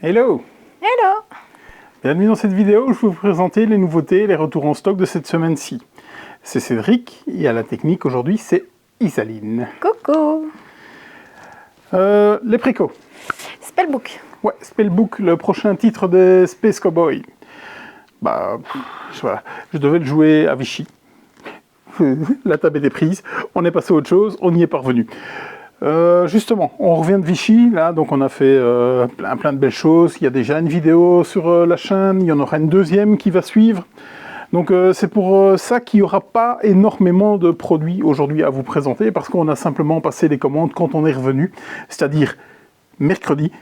Hello! Hello! Bienvenue dans cette vidéo où je vais vous présenter les nouveautés et les retours en stock de cette semaine-ci. C'est Cédric et à la technique aujourd'hui c'est Isaline. Coucou! Les précos. Spellbook. Ouais, Spellbook, le prochain titre des Space Cowboy. Voilà, je devais le jouer à Vichy. La table était prise, on est passé à autre chose, on y est parvenu. Justement, on revient de Vichy, là, donc on a fait plein de belles choses. Il y a déjà une vidéo sur la chaîne, il y en aura une deuxième qui va suivre. Donc c'est pour ça qu'il n'y aura pas énormément de produits aujourd'hui à vous présenter, parce qu'on a simplement passé les commandes quand on est revenu, c'est-à-dire mercredi,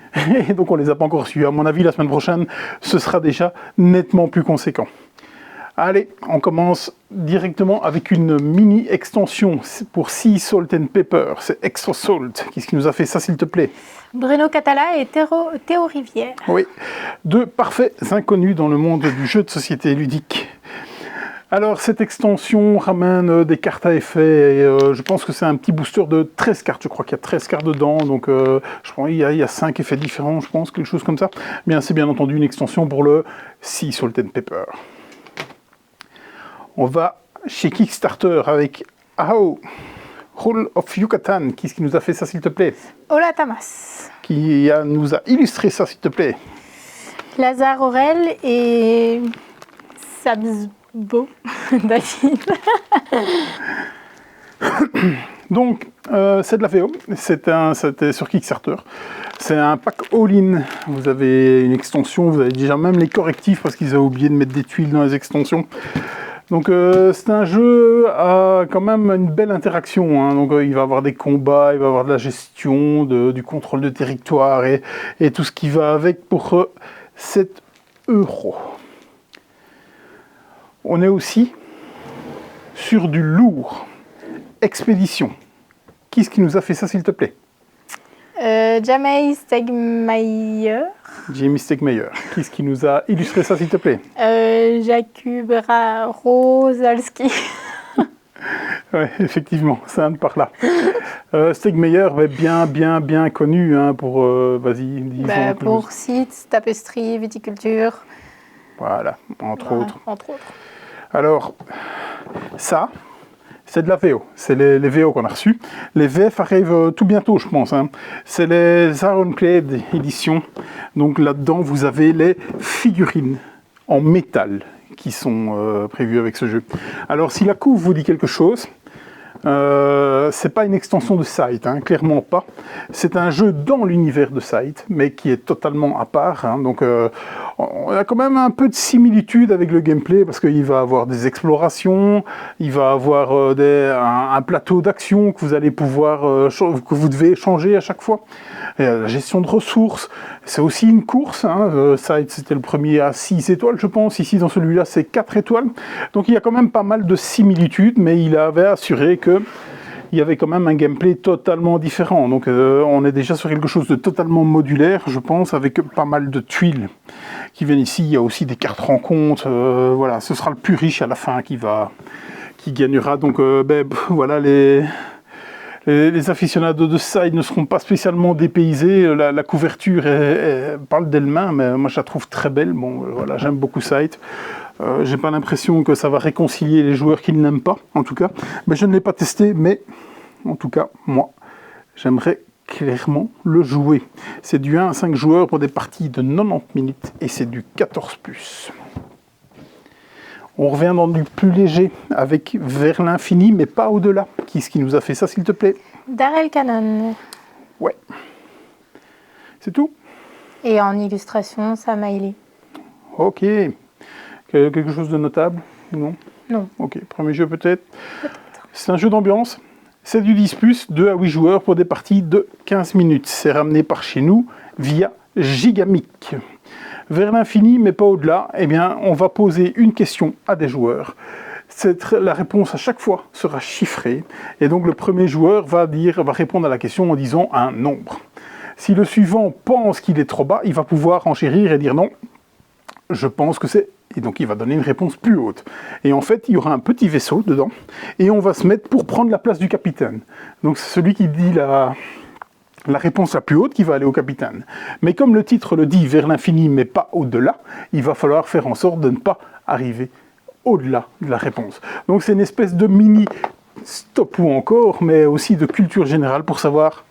et donc on ne les a pas encore reçus. À mon avis, la semaine prochaine, ce sera déjà nettement plus conséquent. Allez, on commence directement avec une mini extension pour Sea Salt and Pepper. C'est Extra Salt. Qu'est-ce qui nous a fait ça, s'il te plaît? Bruno Catala et Théo Rivière. Oui, deux parfaits inconnus dans le monde du jeu de société ludique. Alors, cette extension ramène des cartes à effet, et je pense que c'est un petit booster de 13 cartes. Je crois qu'il y a 13 cartes dedans, donc je crois qu'il y a 5 effets différents, je pense, quelque chose comme ça. Bien, c'est bien entendu une extension pour le Sea Salt and Pepper. On va chez Kickstarter avec Ahau, Rule of Yucatan. Qu'est-ce qui nous a fait ça, s'il te plaît? Ola Tamas. Qui nous a illustré ça, s'il te plaît? Lazare Aurel et Sabsbo David. Donc, c'est de la VO, c'était sur Kickstarter. C'est un pack all-in. Vous avez une extension, vous avez déjà même les correctifs parce qu'ils ont oublié de mettre des tuiles dans les extensions. Donc c'est un jeu à quand même une belle interaction, hein. Donc il va y avoir des combats, il va y avoir de la gestion, du contrôle de territoire et tout ce qui va avec pour 7 €. On est aussi sur du lourd. Expédition. Qui est-ce qui nous a fait ça, s'il te plaît? Jamey Stegmaier. Jamie Stegmaier. Qui est-ce qui nous a illustré ça, s'il te plaît? Jakub Rosalski. Oui, effectivement, c'est un de par là. Stegmaier est bien connu, hein, pour, vas-y, disons. Pour sites, tapisserie, viticulture. Voilà, entre autres. Alors, ça, c'est de la VO. C'est les VO qu'on a reçus. Les VF arrivent tout bientôt, je pense, hein. C'est les Ironclad éditions. Donc là-dedans, vous avez les figurines en métal qui sont prévues avec ce jeu. Alors, si la couve vous dit quelque chose, c'est pas une extension de Scythe, hein, clairement pas. C'est un jeu dans l'univers de Scythe, mais qui est totalement à part, hein. Donc on a quand même un peu de similitude avec le gameplay, parce qu'il va avoir des explorations, il va avoir un plateau d'action que vous allez pouvoir, que vous devez changer à chaque fois. Et la gestion de ressources, c'est aussi une course, hein. Scythe, c'était le premier à 6 étoiles, je pense. Ici, dans celui-là, c'est 4 étoiles. Donc il y a quand même pas mal de similitudes, mais il avait assuré que il y avait quand même un gameplay totalement différent. Donc on est déjà sur quelque chose de totalement modulaire, je pense, avec pas mal de tuiles qui viennent ici. Il y a aussi des cartes rencontres. Voilà, ce sera le plus riche à la fin qui gagnera. Donc voilà, les aficionados de Scythe ne seront pas spécialement dépaysés. La couverture parle d'elle-même, mais moi je la trouve très belle. Bon, voilà, j'aime beaucoup Scythe. J'ai pas l'impression que ça va réconcilier les joueurs qui ne l'aiment pas, en tout cas. Mais je ne l'ai pas testé, mais en tout cas, moi, j'aimerais clairement le jouer. C'est du 1 à 5 joueurs pour des parties de 90 minutes et c'est du 14+. On revient dans du plus léger avec Vers l'infini, mais pas au-delà. Qui est-ce qui nous a fait ça, s'il te plaît? Darrell Cannon. Ouais. C'est tout? Et en illustration, Sam Hailey. Ok. Quelque chose de notable? Non? Non. Ok, premier jeu peut-être. C'est un jeu d'ambiance. C'est du 10+, 2 à 8 joueurs pour des parties de 15 minutes. C'est ramené par chez nous via Gigamic. Vers l'infini, mais pas au-delà, eh bien, on va poser une question à des joueurs. La réponse à chaque fois sera chiffrée. Et donc le premier joueur va répondre à la question en disant un nombre. Si le suivant pense qu'il est trop bas, il va pouvoir enchérir et dire non, je pense que c'est... Et donc il va donner une réponse plus haute. Et en fait, il y aura un petit vaisseau dedans, et on va se mettre pour prendre la place du capitaine. Donc c'est celui qui dit la réponse la plus haute qui va aller au capitaine. Mais comme le titre le dit, vers l'infini mais pas au-delà, il va falloir faire en sorte de ne pas arriver au-delà de la réponse. Donc c'est une espèce de mini stop ou encore, mais aussi de culture générale pour savoir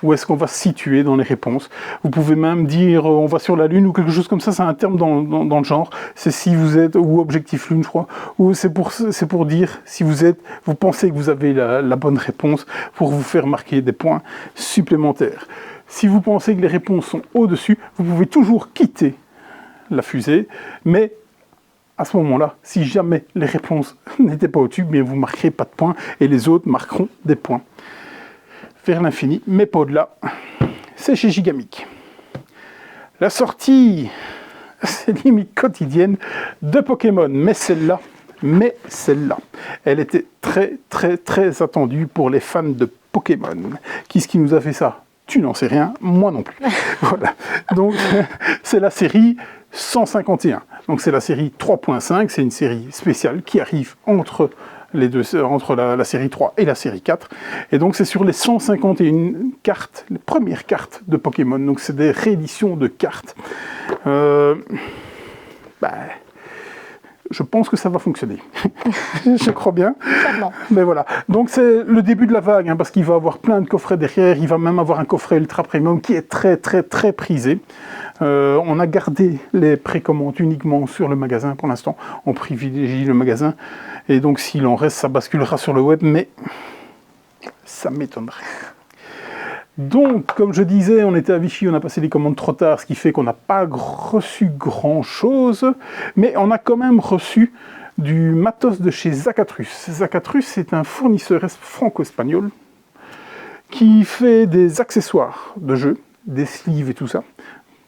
où est-ce qu'on va se situer dans les réponses. Vous pouvez même dire on va sur la Lune ou quelque chose comme ça, c'est un terme dans le genre. C'est si vous êtes, ou objectif Lune je crois, ou c'est pour dire si vous pensez que vous avez la bonne réponse pour vous faire marquer des points supplémentaires. Si vous pensez que les réponses sont au-dessus, vous pouvez toujours quitter la fusée, mais à ce moment-là, si jamais les réponses n'étaient pas au-dessus, bien vous ne marquerez pas de points et les autres marqueront des points. Vers l'infini, mais pas au-delà, c'est chez Gigamic. La sortie, c'est limite quotidienne de Pokémon, mais celle-là, elle était très très très attendue pour les fans de Pokémon. Qui est-ce qui nous a fait ça? Tu n'en sais rien, moi non plus. Voilà. Donc, c'est la série 151. Donc, c'est la série 3.5, c'est une série spéciale qui arrive entre la série 3 et la série 4. Et donc, c'est sur les 151 cartes, les premières cartes de Pokémon. Donc, c'est des rééditions de cartes. Je pense que ça va fonctionner. Je crois bien. Mais voilà. Donc c'est le début de la vague, hein, parce qu'il va avoir plein de coffrets derrière. Il va même avoir un coffret ultra premium qui est très très très prisé. On a gardé les précommandes uniquement sur le magasin pour l'instant. On privilégie le magasin. Et donc s'il en reste, ça basculera sur le web, mais ça m'étonnerait. Donc, comme je disais, on était à Vichy, on a passé les commandes trop tard, ce qui fait qu'on n'a pas reçu grand-chose, mais on a quand même reçu du matos de chez Zacatrus. Zacatrus, c'est un fournisseur franco-espagnol qui fait des accessoires de jeux, des sleeves et tout ça.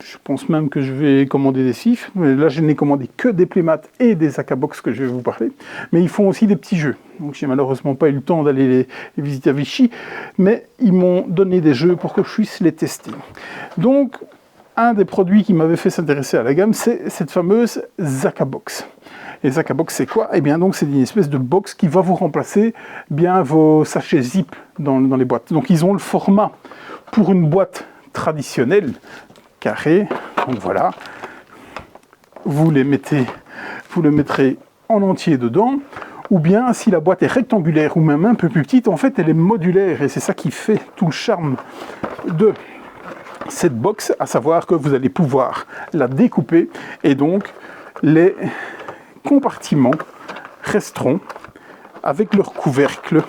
Je pense même que je vais commander des sleeves. Là, je n'ai commandé que des playmats et des Akabox que je vais vous parler. Mais ils font aussi des petits jeux. Donc, j'ai malheureusement pas eu le temps d'aller les visiter à Vichy. Mais ils m'ont donné des jeux pour que je puisse les tester. Donc, un des produits qui m'avait fait s'intéresser à la gamme, c'est cette fameuse Zakabox. Et Zakabox, c'est quoi? Eh bien, donc, c'est une espèce de box qui va vous remplacer bien vos sachets zip dans les boîtes. Donc, ils ont le format pour une boîte traditionnelle, carré, donc voilà, vous le mettrez en entier dedans, ou bien si la boîte est rectangulaire ou même un peu plus petite, en fait elle est modulaire et c'est ça qui fait tout le charme de cette box, à savoir que vous allez pouvoir la découper et donc les compartiments resteront avec leur couvercle.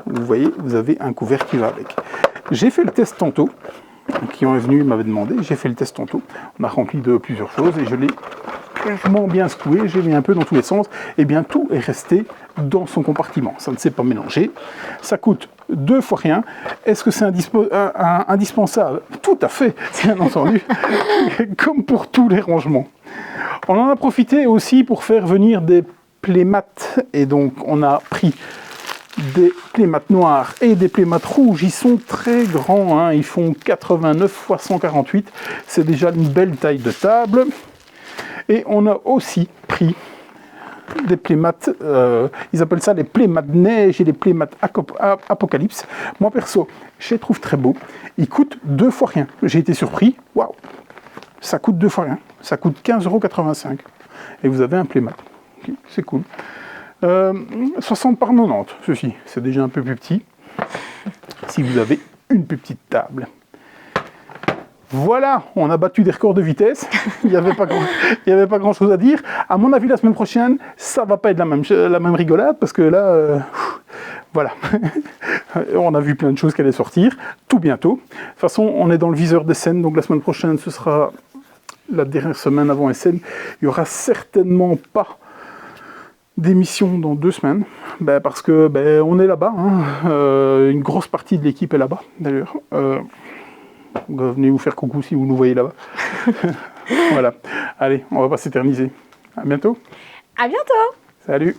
Vous voyez, vous avez un couvercle qui va avec. J'ai fait le test tantôt, un client est venu, il m'avait demandé, j'ai fait le test tantôt, on a rempli de plusieurs choses et je l'ai vraiment bien secoué, j'ai mis un peu dans tous les sens, et bien tout est resté dans son compartiment, ça ne s'est pas mélangé, ça coûte 2 fois rien. Est-ce que c'est indispensable? Tout à fait, bien entendu, comme pour tous les rangements. On en a profité aussi pour faire venir des playmats, et donc on a pris des playmats noirs et des playmats rouges. Ils sont très grands, hein. Ils font 89 x 148, c'est déjà une belle taille de table. Et on a aussi pris des playmats, ils appellent ça les playmats de neige et les playmats apocalypse. Moi perso, je les trouve très beaux. Ils coûtent 2 fois rien. J'ai été surpris, waouh, ça coûte 2 fois rien. Ça coûte 15,85 €. Et vous avez un playmat. Okay, c'est cool. 60 par 90, ceci, c'est déjà un peu plus petit, si vous avez une plus petite table. Voilà, on a battu des records de vitesse, il n'y avait pas grand chose à dire. À mon avis, la semaine prochaine, ça va pas être la même rigolade, parce que là, voilà, on a vu plein de choses qui allaient sortir, tout bientôt. De toute façon, on est dans le viseur des scènes, donc la semaine prochaine, ce sera la dernière semaine avant SN. Il n'y aura certainement pas d'émission dans 2 semaines, parce que on est là-bas, hein. Une grosse partie de l'équipe est là-bas d'ailleurs. Venez vous faire coucou si vous nous voyez là-bas. Voilà, allez, on va pas s'éterniser. À bientôt. À bientôt. Salut.